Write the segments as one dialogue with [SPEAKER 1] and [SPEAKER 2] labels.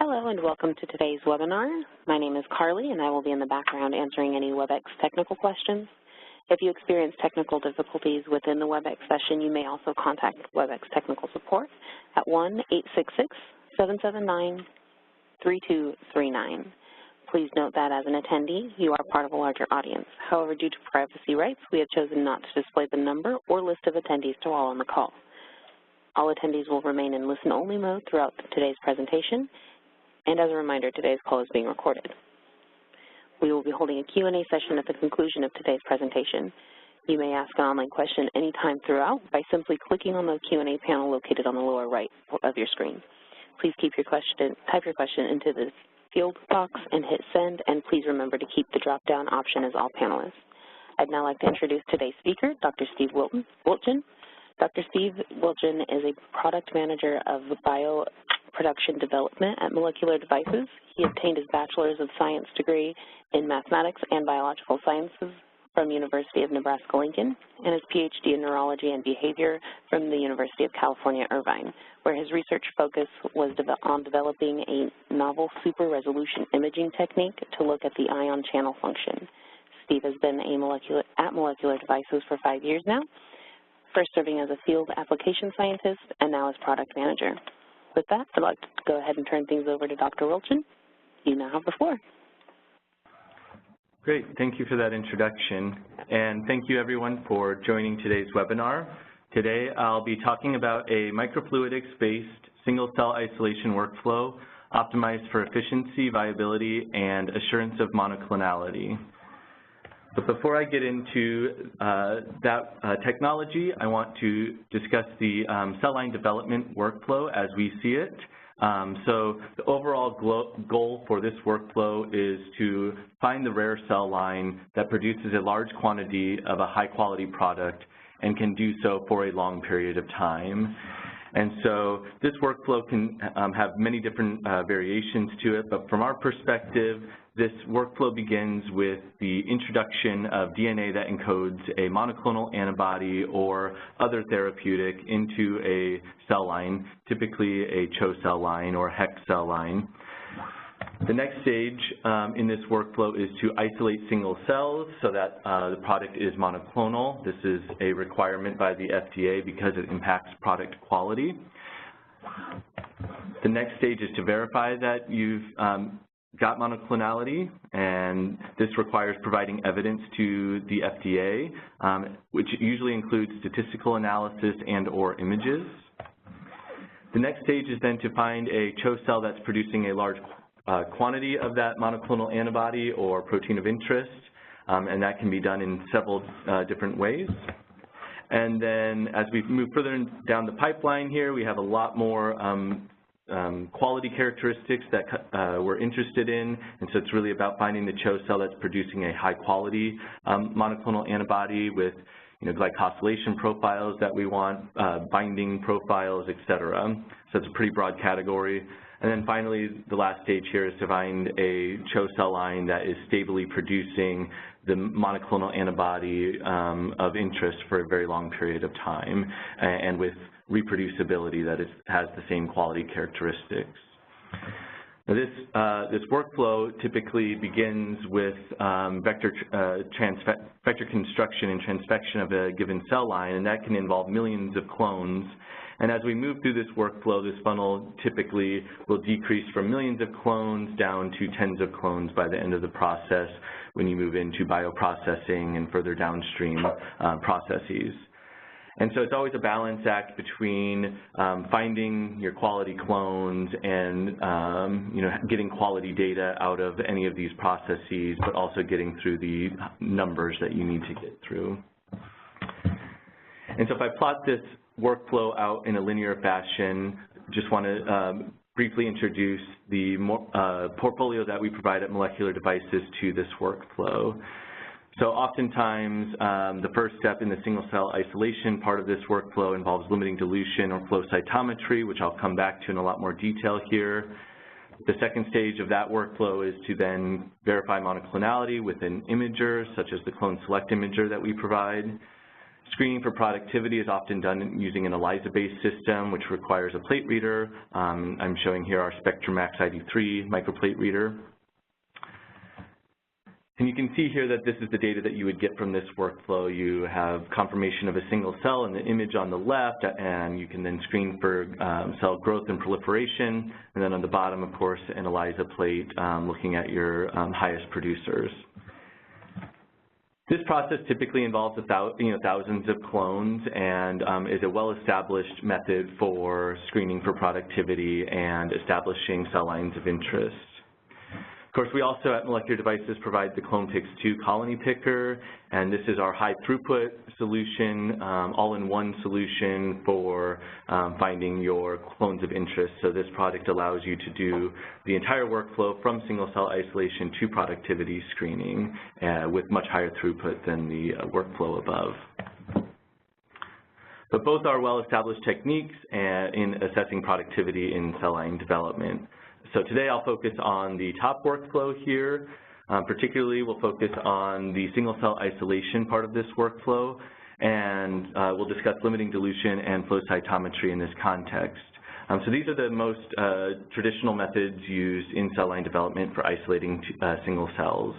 [SPEAKER 1] Hello and welcome to today's webinar. My name is Carly and I will be in the background answering any WebEx technical questions. If you experience technical difficulties within the WebEx session, you may also contact WebEx technical support at 1-866-779-3239. Please note that as an attendee, you are part of a larger audience. However, due to privacy rights, we have chosen not to display the number or list of attendees to all on the call. All attendees will remain in listen-only mode throughout today's presentation. And as a reminder, today's call is being recorded. We will be holding a Q&A session at the conclusion of today's presentation. You may ask an online question anytime throughout by simply clicking on the Q&A panel located on the lower right of your screen. Please type your question into the field box and hit send, and please remember to keep the drop-down option as all panelists. I'd now like to introduce today's speaker, Dr. Steve Wiltgen. Dr. Steve Wiltgen is a product manager of bioproduction development at Molecular Devices. He obtained his Bachelor's of Science degree in Mathematics and Biological Sciences from University of Nebraska-Lincoln and his PhD in Neurology and Behavior from the University of California, Irvine, where his research focus was on developing a novel super-resolution imaging technique to look at the ion channel function. Steve has been at Molecular Devices for 5 years now, first serving as a field application scientist and now as product manager. With that, I'd like to go ahead and turn things over to Dr. Wiltgen. You now have the floor.
[SPEAKER 2] Great. Thank you for that introduction. And thank you, everyone, for joining today's webinar. Today, I'll be talking about a microfluidics-based single-cell isolation workflow optimized for efficiency, viability, and assurance of monoclonality. But before I get into that technology, I want to discuss the cell line development workflow as we see it. So the overall goal for this workflow is to find the rare cell line that produces a large quantity of a high-quality product and can do so for a long period of time. And so this workflow can have many different variations to it, but from our perspective, this workflow begins with the introduction of DNA that encodes a monoclonal antibody or other therapeutic into a cell line, typically a CHO cell line or HEC cell line. The next stage in this workflow is to isolate single cells so that the product is monoclonal. This is a requirement by the FDA because it impacts product quality. The next stage is to verify that you've got monoclonality, and this requires providing evidence to the FDA, which usually includes statistical analysis and or images. The next stage is then to find a CHO cell that's producing a large quantity of that monoclonal antibody or protein of interest, and that can be done in several different ways. And then as we move further down the pipeline here, we have a lot more quality characteristics that we're interested in, and so it's really about finding the CHO cell that's producing a high-quality monoclonal antibody with glycosylation profiles that we want, binding profiles, et cetera. So it's a pretty broad category. And then finally, the last stage here is to find a CHO cell line that is stably producing the monoclonal antibody of interest for a very long period of time and with reproducibility that has the same quality characteristics. Now this workflow typically begins with vector construction and transfection of a given cell line, and that can involve millions of clones. And as we move through this workflow, this funnel typically will decrease from millions of clones down to tens of clones by the end of the process when you move into bioprocessing and further downstream processes. And so it's always a balance act between finding your quality clones and getting quality data out of any of these processes, but also getting through the numbers that you need to get through. And so if I plot this workflow out in a linear fashion, just want to briefly introduce the portfolio that we provide at Molecular Devices to this workflow. So oftentimes, the first step in the single-cell isolation part of this workflow involves limiting dilution or flow cytometry, which I'll come back to in a lot more detail here. The second stage of that workflow is to then verify monoclonality with an imager, such as the Clone Select imager that we provide. Screening for productivity is often done using an ELISA-based system, which requires a plate reader. I'm showing here our SpectraMax ID3 microplate reader. And you can see here that this is the data that you would get from this workflow. You have confirmation of a single cell in the image on the left, and you can then screen for cell growth and proliferation. And then on the bottom, of course, an ELISA plate looking at your highest producers. This process typically involves thousands of clones and is a well-established method for screening for productivity and establishing cell lines of interest. Of course, we also at Molecular Devices provide the ClonePix 2 colony picker, and this is our high throughput solution, all-in-one solution for finding your clones of interest. So this product allows you to do the entire workflow from single cell isolation to productivity screening with much higher throughput than the workflow above. But both are well-established techniques in assessing productivity in cell line development. So today I'll focus on the top workflow here. Particularly, we'll focus on the single cell isolation part of this workflow, and we'll discuss limiting dilution and flow cytometry in this context. So these are the most traditional methods used in cell line development for isolating single cells.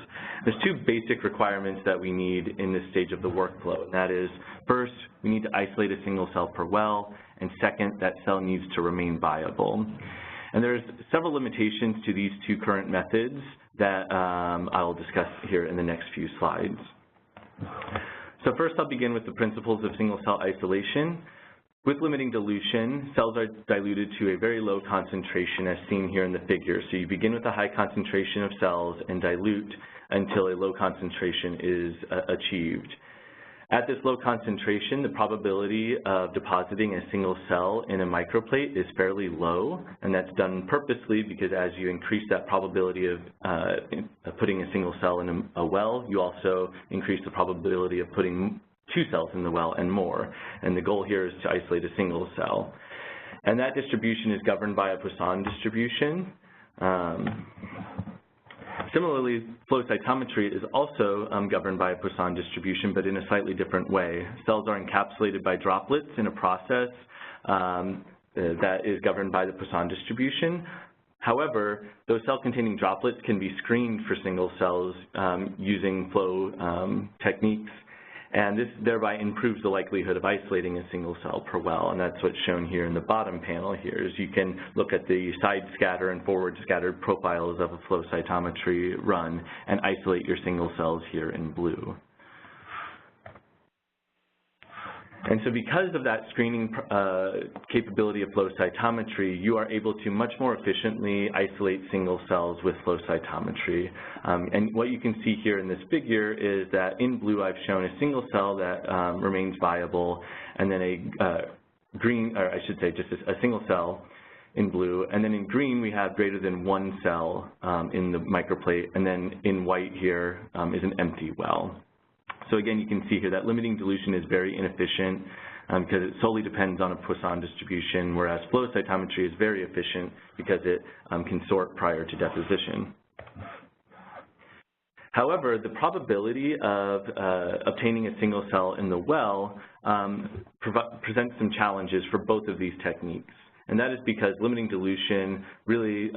[SPEAKER 2] There's two basic requirements that we need in this stage of the workflow. That is, first, we need to isolate a single cell per well, and second, that cell needs to remain viable. And there's several limitations to these two current methods that I'll discuss here in the next few slides. So first I'll begin with the principles of single cell isolation. With limiting dilution, cells are diluted to a very low concentration as seen here in the figure. So you begin with a high concentration of cells and dilute until a low concentration is achieved. At this low concentration, the probability of depositing a single cell in a microplate is fairly low, and that's done purposely because as you increase that probability of putting a single cell in a well, you also increase the probability of putting two cells in the well and more. And the goal here is to isolate a single cell. And that distribution is governed by a Poisson distribution. Similarly, flow cytometry is also governed by a Poisson distribution, but in a slightly different way. Cells are encapsulated by droplets in a process that is governed by the Poisson distribution. However, those cell-containing droplets can be screened for single cells using flow techniques, and this thereby improves the likelihood of isolating a single cell per well, and that's what's shown here in the bottom panel here. Is you can look at the side scatter and forward scattered profiles of a flow cytometry run and isolate your single cells here in blue. And so because of that screening capability of flow cytometry, you are able to much more efficiently isolate single cells with flow cytometry. And what you can see here in this figure is that in blue I've shown a single cell that remains viable, and then a green, or I should say just a single cell in blue, and then in green we have greater than one cell in the microplate, and then in white here is an empty well. So again, you can see here that limiting dilution is very inefficient because it solely depends on a Poisson distribution, whereas flow cytometry is very efficient because it can sort prior to deposition. However, the probability of obtaining a single cell in the well presents some challenges for both of these techniques. And that is because limiting dilution really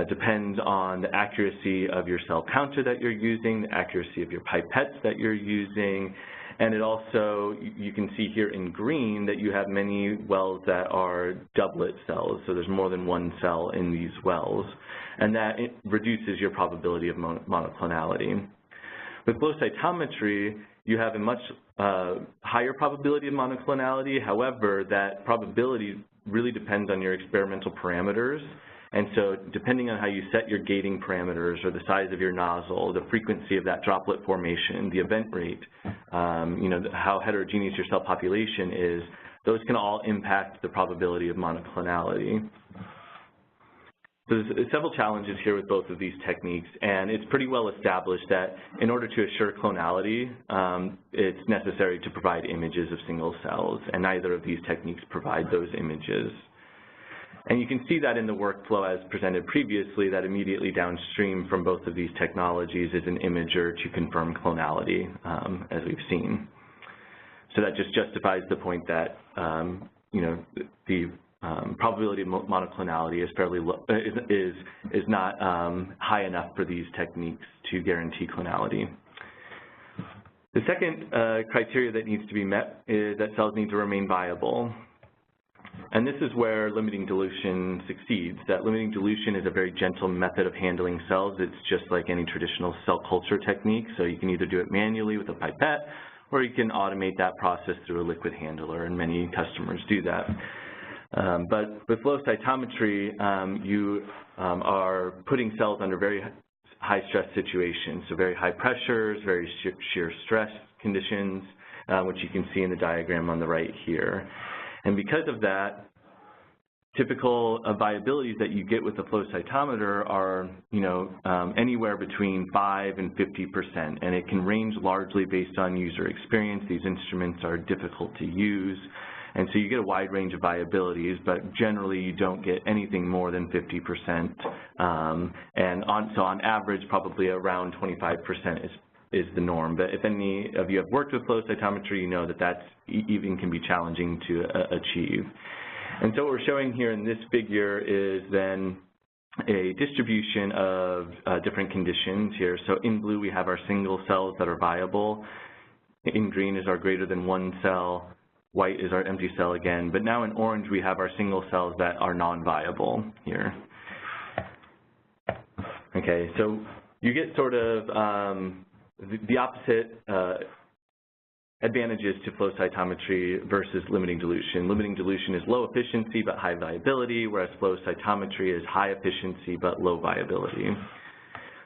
[SPEAKER 2] depends on the accuracy of your cell counter that you're using, the accuracy of your pipettes that you're using, and it also, you can see here in green that you have many wells that are doublet cells, so there's more than one cell in these wells, and that reduces your probability of monoclonality. With flow cytometry, you have a much higher probability of monoclonality. However, that probability really depends on your experimental parameters. And so depending on how you set your gating parameters or the size of your nozzle, the frequency of that droplet formation, the event rate, how heterogeneous your cell population is, those can all impact the probability of monoclonality. So there's several challenges here with both of these techniques, and it's pretty well established that in order to assure clonality, it's necessary to provide images of single cells, and neither of these techniques provide those images. And you can see that in the workflow as presented previously, that immediately downstream from both of these technologies is an imager to confirm clonality, as we've seen. so that just justifies the point that you know, the probability of monoclonality is fairly low, is not high enough for these techniques to guarantee clonality. The second criteria that needs to be met is that cells need to remain viable. And this is where limiting dilution succeeds. That limiting dilution is a very gentle method of handling cells. It's just like any traditional cell culture technique, so you can either do it manually with a pipette, or you can automate that process through a liquid handler, and many customers do that. But with flow cytometry, you are putting cells under very high stress situations, so very high pressures, very shear stress conditions, which you can see in the diagram on the right here. And because of that, typical viabilities that you get with the flow cytometer are, you know, anywhere between 5 and 50%, and it can range largely based on user experience. These instruments are difficult to use, and so you get a wide range of viabilities, but generally you don't get anything more than 50%, and so on average, probably around 25% is the norm. But if any of you have worked with flow cytometry, you know that that's even can be challenging to achieve. And so what we're showing here in this figure is then a distribution of different conditions here. So in blue, we have our single cells that are viable. In green is our greater than 1 cell. White is our empty cell again. But now in orange, we have our single cells that are non-viable here. Okay, so you get sort of the opposite advantages to flow cytometry versus limiting dilution. Limiting dilution is low efficiency but high viability, whereas flow cytometry is high efficiency but low viability.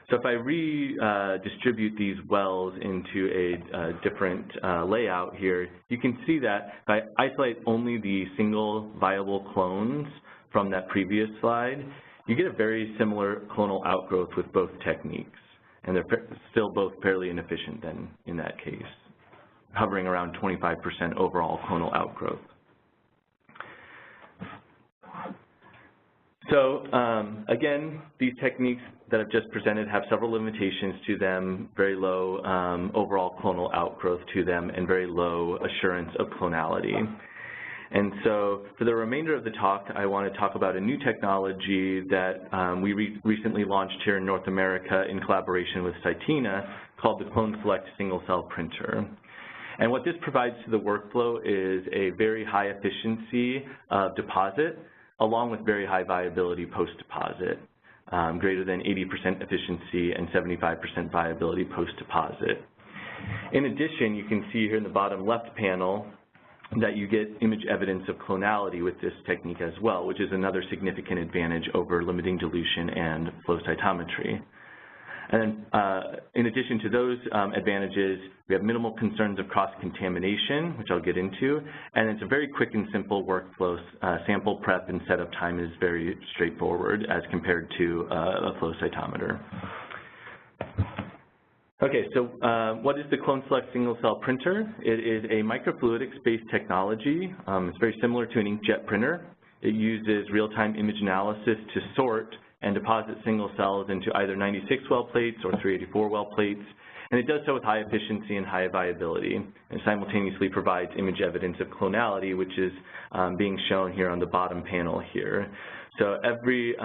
[SPEAKER 2] So if I redistribute these wells into a different layout here, you can see that if I isolate only the single viable clones from that previous slide, you get a very similar clonal outgrowth with both techniques. And they're still both fairly inefficient then in that case, hovering around 25% overall clonal outgrowth. So again, these techniques that I've just presented have several limitations to them, very low overall clonal outgrowth to them, and very low assurance of clonality. And so for the remainder of the talk, I want to talk about a new technology that we recently launched here in North America in collaboration with Cytina called the Clone Select single-cell printer. And what this provides to the workflow is a very high efficiency of deposit along with very high viability post-deposit, greater than 80% efficiency and 75% viability post-deposit. In addition, you can see here in the bottom left panel that you get image evidence of clonality with this technique as well, which is another significant advantage over limiting dilution and flow cytometry. And then in addition to those advantages, we have minimal concerns of cross-contamination, which I'll get into, and it's a very quick and simple workflow. Sample prep and setup time is very straightforward as compared to a flow cytometer. Okay, so what is the Clone Select single-cell printer? It is a microfluidics-based technology. It's very similar to an inkjet printer. It uses real-time image analysis to sort and deposit single cells into either 96-well plates or 384-well plates, and it does so with high efficiency and high viability, and simultaneously provides image evidence of clonality, which is being shown here on the bottom panel here. So every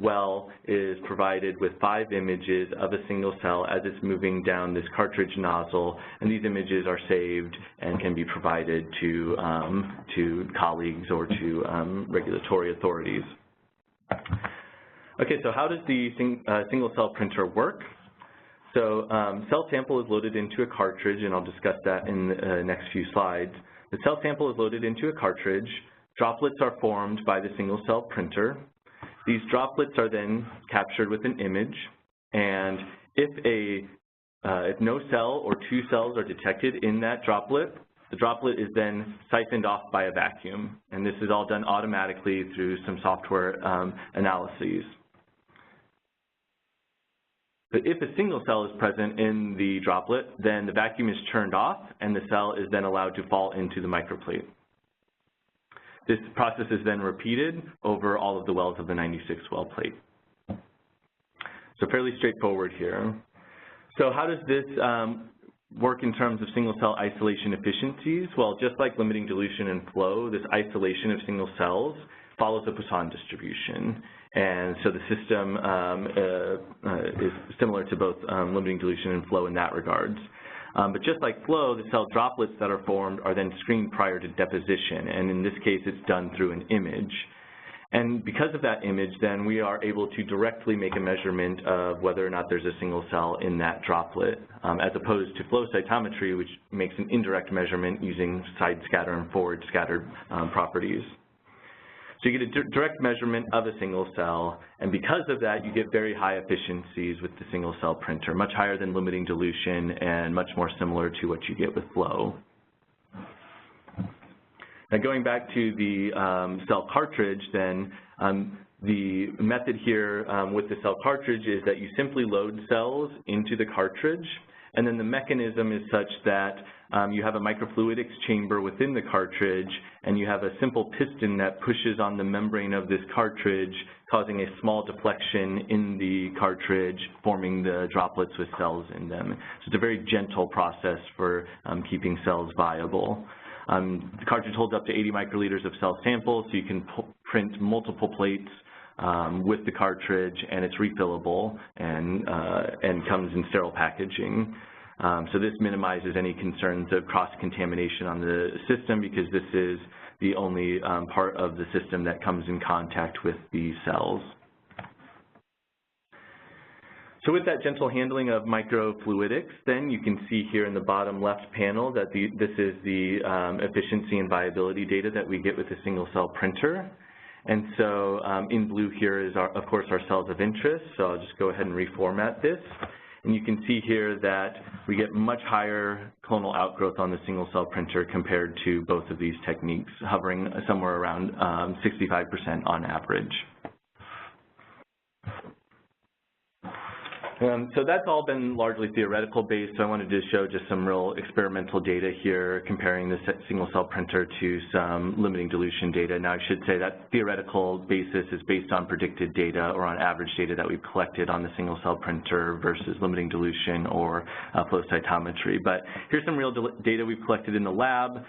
[SPEAKER 2] well is provided with 5 images of a single cell as it's moving down this cartridge nozzle, and these images are saved and can be provided to colleagues or to regulatory authorities. Okay, so how does the single cell printer work? So cell sample is loaded into a cartridge, and I'll discuss that in the next few slides. The cell sample is loaded into a cartridge. Droplets are formed by the single cell printer. These droplets are then captured with an image, and if no cell or 2 cells are detected in that droplet, the droplet is then siphoned off by a vacuum, and this is all done automatically through some software analyses. But if a single cell is present in the droplet, then the vacuum is turned off, and the cell is then allowed to fall into the microplate. This process is then repeated over all of the wells of the 96-well plate. So fairly straightforward here. So how does this work in terms of single-cell isolation efficiencies? Well, just like limiting dilution and flow, this isolation of single cells follows a Poisson distribution. And so the system is similar to both limiting dilution and flow in that regards. But just like flow, the cell droplets that are formed are then screened prior to deposition, and in this case it's done through an image. And because of that image, then we are able to directly make a measurement of whether or not there's a single cell in that droplet, as opposed to flow cytometry, which makes an indirect measurement using side scatter and forward scattered properties. So you get a direct measurement of a single cell, and because of that, you get very high efficiencies with the single cell printer, much higher than limiting dilution and much more similar to what you get with flow. Now going back to the cell cartridge, then the method here with the cell cartridge is that you simply load cells into the cartridge, and then the mechanism is such that you have a microfluidics chamber within the cartridge, and you have a simple piston that pushes on the membrane of this cartridge, causing a small deflection in the cartridge, forming the droplets with cells in them. So it's a very gentle process for keeping cells viable. The cartridge holds up to 80 microliters of cell samples, so you can print multiple plates with the cartridge, and it's refillable and comes in sterile packaging. So this minimizes any concerns of cross-contamination on the system, because this is the only part of the system that comes in contact with the cells. So with that gentle handling of microfluidics, then you can see here in the bottom left panel that this is the efficiency and viability data that we get with a single cell printer. And so in blue here is, of course, our cells of interest. So I'll just go ahead and reformat this. And you can see here that we get much higher clonal outgrowth on the single cell printer compared to both of these techniques, hovering somewhere around 65% on average. So that's all been largely theoretical based, so I wanted to show just some real experimental data here comparing the single cell printer to some limiting dilution data. Now I should say that theoretical basis is based on predicted data or on average data that we've collected on the single cell printer versus limiting dilution or flow cytometry. But here's some real data we've collected in the lab.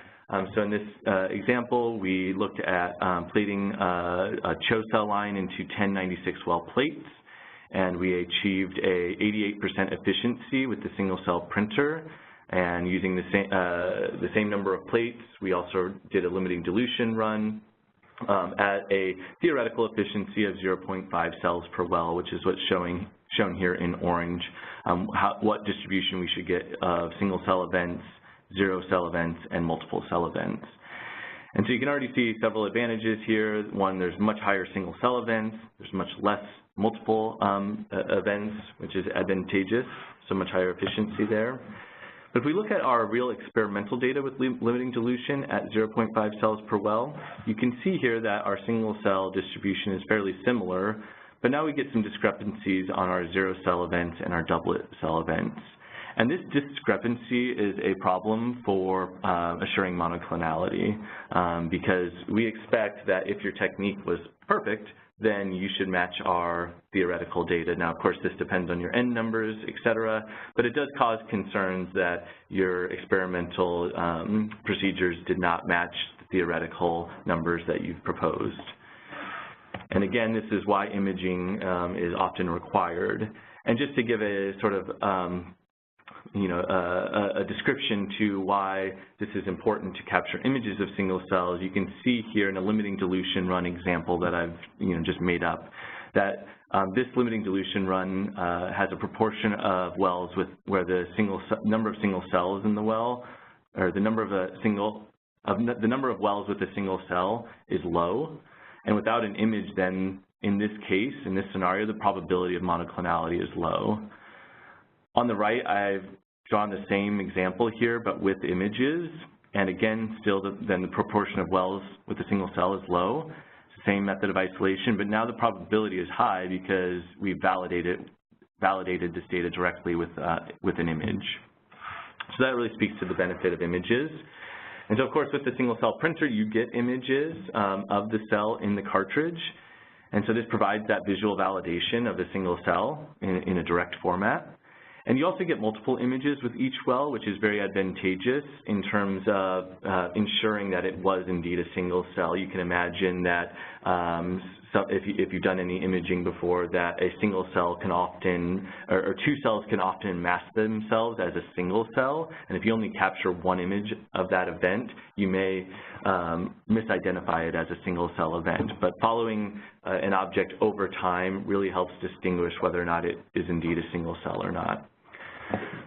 [SPEAKER 2] So in this example, we looked at plating a CHO cell line into 1096 well plates, and we achieved a 88% efficiency with the single cell printer. And using the same number of plates, we also did a limiting dilution run at a theoretical efficiency of 0.5 cells per well, which is what's shown here in orange, what distribution we should get of single cell events, 0 cell events, and multiple cell events. And so you can already see several advantages here. One, there's much higher single cell events, there's much less multiple events, which is advantageous, so much higher efficiency there. But if we look at our real experimental data with limiting dilution at 0.5 cells per well, you can see here that our single cell distribution is fairly similar, but now we get some discrepancies on our 0 cell events and our doublet cell events. And this discrepancy is a problem for assuring monoclonality, because we expect that if your technique was perfect, then you should match our theoretical data. Now, of course, this depends on your N numbers, et cetera, but it does cause concerns that your experimental procedures did not match the theoretical numbers that you've proposed. And again, this is why imaging is often required. And just to give a sort of a description to why this is important to capture images of single cells, you can see here in a limiting dilution run example that I've just made up, that this limiting dilution run has a proportion of wells where the number of single cells in the well, or the number of wells with a single cell is low, and without an image, then in this case, in this scenario, the probability of monoclonality is low. On the right, I've drawn the same example here, but with images, and again, still then the proportion of wells with a single cell is low. It's the same method of isolation, but now the probability is high because we validated this data directly with an image. So that really speaks to the benefit of images. And so, of course, with the single cell printer, you get images of the cell in the cartridge. And so this provides that visual validation of the single cell in a direct format. And you also get multiple images with each well, which is very advantageous in terms of ensuring that it was indeed a single cell. You can imagine that if you've done any imaging before, that a single cell can often, or two cells can often mask themselves as a single cell, and if you only capture one image of that event, you may misidentify it as a single cell event. But following an object over time really helps distinguish whether or not it is indeed a single cell or not.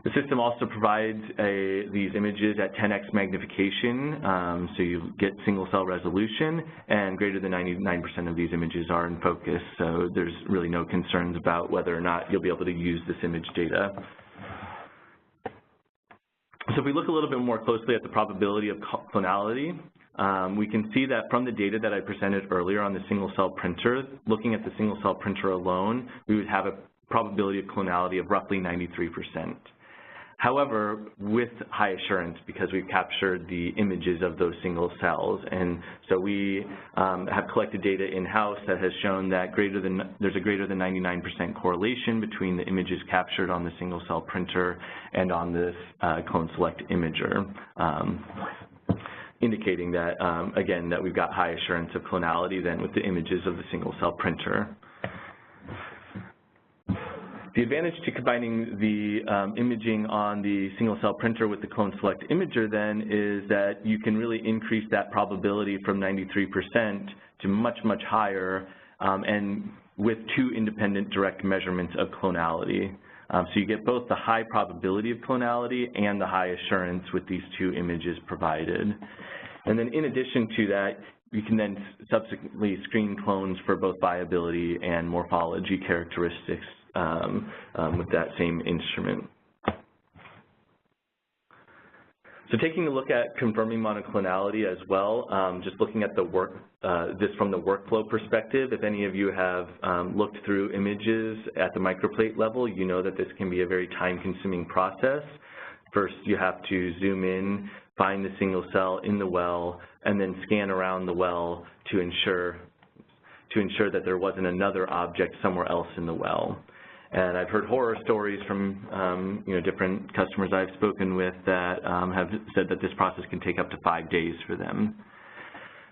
[SPEAKER 2] The system also provides these images at 10x magnification, so you get single cell resolution, and greater than 99% of these images are in focus, so there's really no concerns about whether or not you'll be able to use this image data. So if we look a little bit more closely at the probability of clonality, we can see that from the data that I presented earlier on the single cell printer, looking at the single cell printer alone, we would have a probability of clonality of roughly 93%. However, with high assurance, because we've captured the images of those single cells, and so we have collected data in-house that has shown that there's a greater than 99% correlation between the images captured on the single cell printer and on this Clone Select imager, indicating that, again, that we've got high assurance of clonality then with the images of the single cell printer. The advantage to combining the imaging on the single cell printer with the Clone Select imager then is that you can really increase that probability from 93% to much, much higher, and with two independent direct measurements of clonality. So you get both the high probability of clonality and the high assurance with these two images provided. And then in addition to that, you can then subsequently screen clones for both viability and morphology characteristics with that same instrument. So taking a look at confirming monoclonality as well, just looking at the this from the workflow perspective, if any of you have looked through images at the microplate level, you know that this can be a very time-consuming process. First, you have to zoom in, find the single cell in the well, and then scan around the well to ensure that there wasn't another object somewhere else in the well. And I've heard horror stories from different customers I've spoken with that have said that this process can take up to 5 days for them.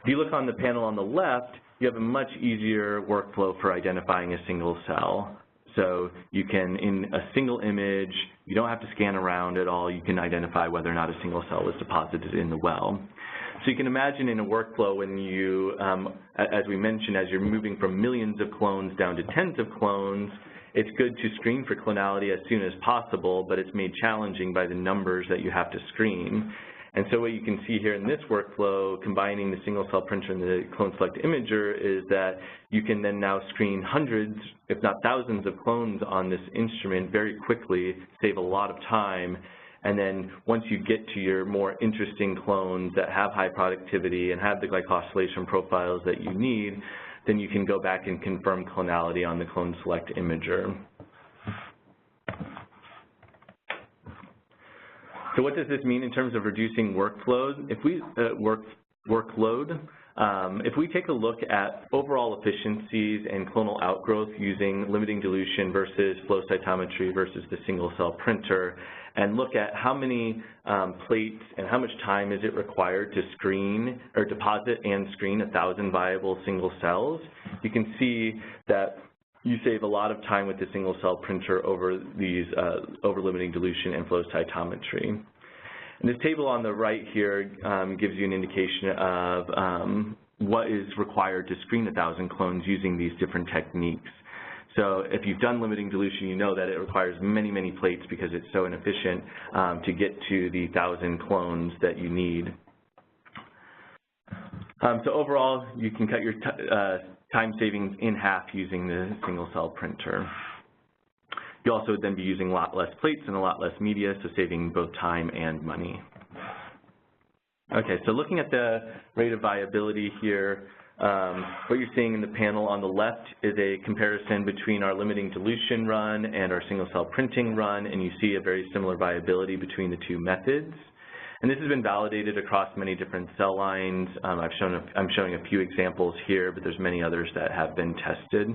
[SPEAKER 2] If you look on the panel on the left, you have a much easier workflow for identifying a single cell. So you can, in a single image, you don't have to scan around at all. You can identify whether or not a single cell was deposited in the well. So you can imagine in a workflow when you, as we mentioned, as you're moving from millions of clones down to tens of clones, it's good to screen for clonality as soon as possible, but it's made challenging by the numbers that you have to screen. And so what you can see here in this workflow, combining the single cell printer and the Clone Select imager, is that you can then now screen hundreds, if not thousands, of clones on this instrument very quickly, save a lot of time. And then once you get to your more interesting clones that have high productivity and have the glycosylation profiles that you need, then you can go back and confirm clonality on the Clone Select imager. So what does this mean in terms of reducing workload? If we take a look at overall efficiencies and clonal outgrowth using limiting dilution versus flow cytometry versus the single cell printer, and look at how many plates and how much time is it required to screen or deposit and screen 1,000 viable single cells, you can see that you save a lot of time with the single cell printer over these over limiting dilution and flow cytometry. And this table on the right here gives you an indication of what is required to screen 1,000 clones using these different techniques. So if you've done limiting dilution, you know that it requires many, many plates because it's so inefficient to get to the 1,000 clones that you need. So overall, you can cut your time savings in half using the single cell printer. You also would then be using a lot less plates and a lot less media, so saving both time and money. Okay, so looking at the rate of viability here, what you're seeing in the panel on the left is a comparison between our limiting dilution run and our single cell printing run, and you see a very similar viability between the two methods. And this has been validated across many different cell lines. I'm showing a few examples here, but there's many others that have been tested.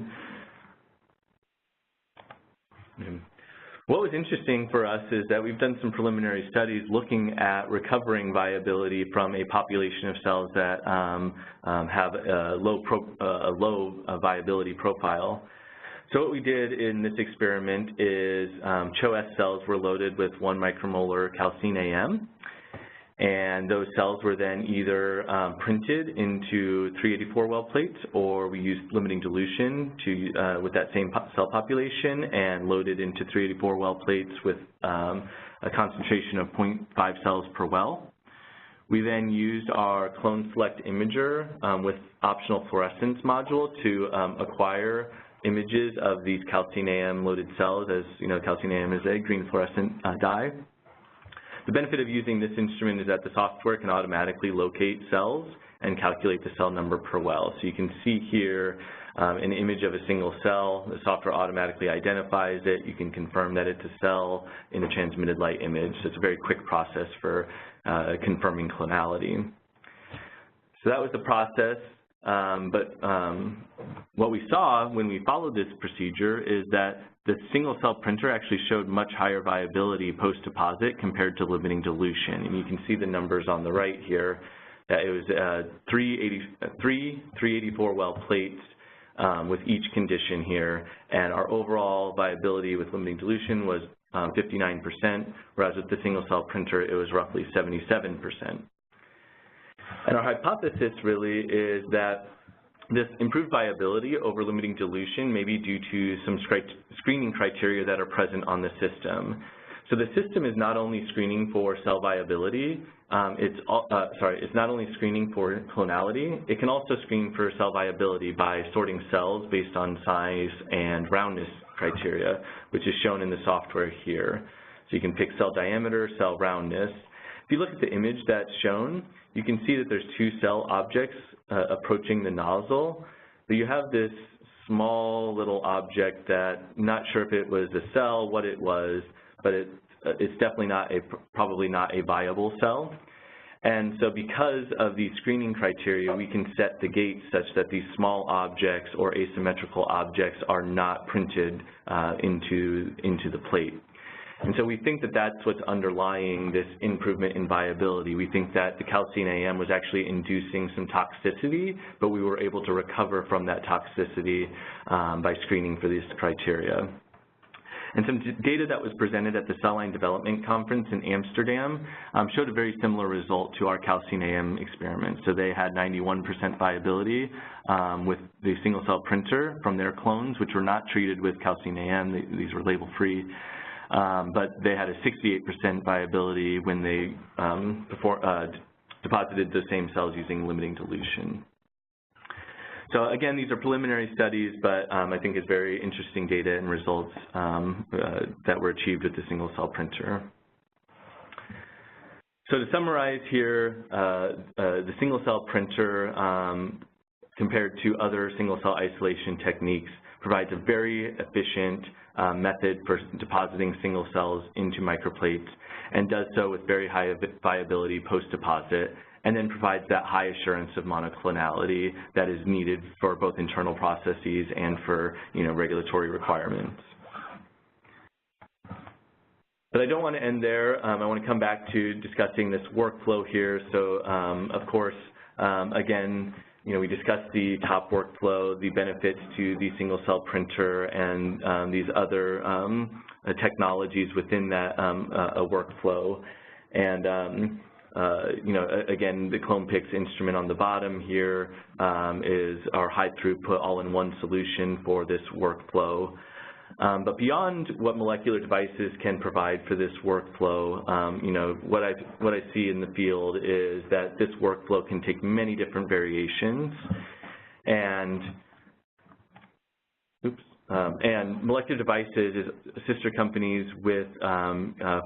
[SPEAKER 2] What was interesting for us is that we've done some preliminary studies looking at recovering viability from a population of cells that have a low viability profile. So what we did in this experiment is CHO-S cells were loaded with 1 micromolar calcine AM, and those cells were then either printed into 384 well plates, or we used limiting dilution with that same cell population and loaded into 384 well plates with a concentration of 0.5 cells per well. We then used our Clone Select imager with optional fluorescence module to acquire images of these calcine AM loaded cells. As you know, calcine AM is a green fluorescent dye. The benefit of using this instrument is that the software can automatically locate cells and calculate the cell number per well. So you can see here an image of a single cell. The software automatically identifies it. You can confirm that it's a cell in a transmitted light image. So it's a very quick process for confirming clonality. So that was the process. What we saw when we followed this procedure is that the single-cell printer actually showed much higher viability post-deposit compared to limiting dilution. And you can see the numbers on the right here, that it was 384 well plates with each condition here, and our overall viability with limiting dilution was 59%, whereas with the single-cell printer it was roughly 77%. And our hypothesis really is that this improved viability over limiting dilution may be due to some screening criteria that are present on the system. So the system is not only screening for cell viability, it's not only screening for clonality, it can also screen for cell viability by sorting cells based on size and roundness criteria, which is shown in the software here. So you can pick cell diameter, cell roundness. If you look at the image that's shown, you can see that there's 2 cell objects approaching the nozzle, but you have this small little object that I'm not sure if it was a cell, what it was, but it's definitely probably not a viable cell. And so because of these screening criteria, we can set the gates such that these small objects or asymmetrical objects are not printed into the plate. And so we think that that's what's underlying this improvement in viability. We think that the calcine AM was actually inducing some toxicity, but we were able to recover from that toxicity by screening for these criteria. And some data that was presented at the Cell Line Development Conference in Amsterdam showed a very similar result to our calcine AM experiment. So they had 91% viability with the single-cell printer from their clones, which were not treated with calcine AM. These were label-free. But they had a 68% viability when they deposited the same cells using limiting dilution. So again, these are preliminary studies, but I think it's very interesting data and results that were achieved with the single-cell printer. So to summarize here, the single-cell printer compared to other single-cell isolation techniques provides a very efficient method for depositing single cells into microplates, and does so with very high viability post-deposit, and then provides that high assurance of monoclonality that is needed for both internal processes and for regulatory requirements. But I don't want to end there. I want to come back to discussing this workflow here. So of course, again, we discussed the top workflow, the benefits to the single-cell printer, and these other technologies within that workflow. And again, the ClonePix instrument on the bottom here is our high-throughput all-in-one solution for this workflow. But beyond what molecular devices can provide for this workflow, what I see in the field is that this workflow can take many different variations, and molecular devices is sister companies with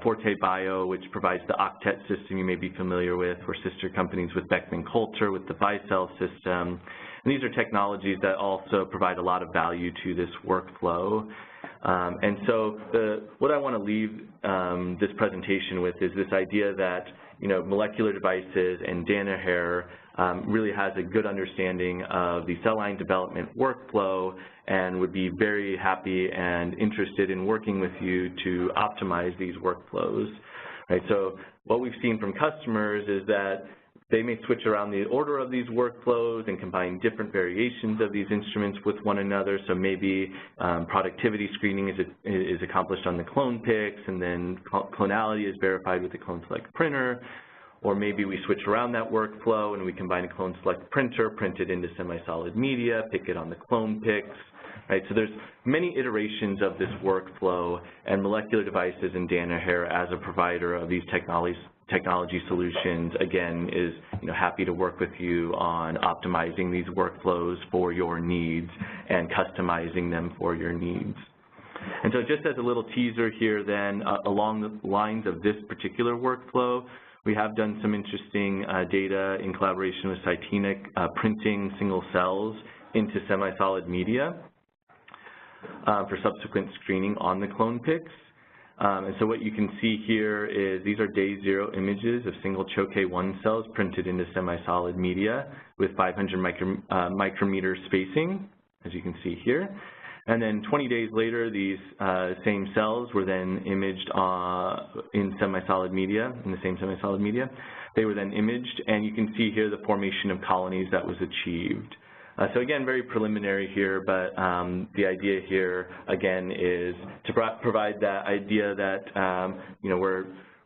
[SPEAKER 2] Forte Bio, which provides the Octet system you may be familiar with, or sister companies with Beckman Coulter with the ViCell system. And these are technologies that also provide a lot of value to this workflow. And so what I want to leave this presentation with is this idea that molecular devices and Danaher really has a good understanding of the cell line development workflow and would be very happy and interested in working with you to optimize these workflows. Right, so what we've seen from customers is that they may switch around the order of these workflows and combine different variations of these instruments with one another. So maybe productivity screening is accomplished on the ClonePix, and then clonality is verified with the Clone Select printer. Or maybe we switch around that workflow and we combine a Clone Select printer, print it into semi-solid media, pick it on the ClonePix. Right, so there's many iterations of this workflow, and Molecular Devices and Danaher, as a provider of these technology solutions, again, is happy to work with you on optimizing these workflows for your needs and customizing them for your needs. And so just as a little teaser here then, along the lines of this particular workflow, we have done some interesting data in collaboration with Cytenic, printing single cells into semi-solid media for subsequent screening on the ClonePix. And so what you can see here is these are day 0 images of single CHO-K1 cells printed into semi-solid media with 500 micrometer spacing, as you can see here. And then 20 days later, these same cells were then imaged in semi-solid media, in the same semi-solid media. They were then imaged, and you can see here the formation of colonies that was achieved. So again, very preliminary here, but the idea here, again, is to provide that idea that,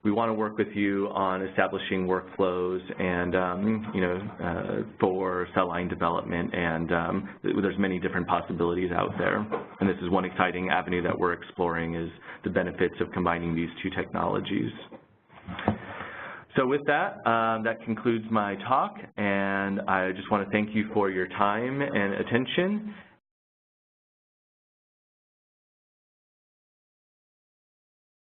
[SPEAKER 2] we want to work with you on establishing workflows and, for cell line development, and there's many different possibilities out there. And this is one exciting avenue that we're exploring, is the benefits of combining these two technologies. So with that, that concludes my talk, and I just want to thank you for your time and attention,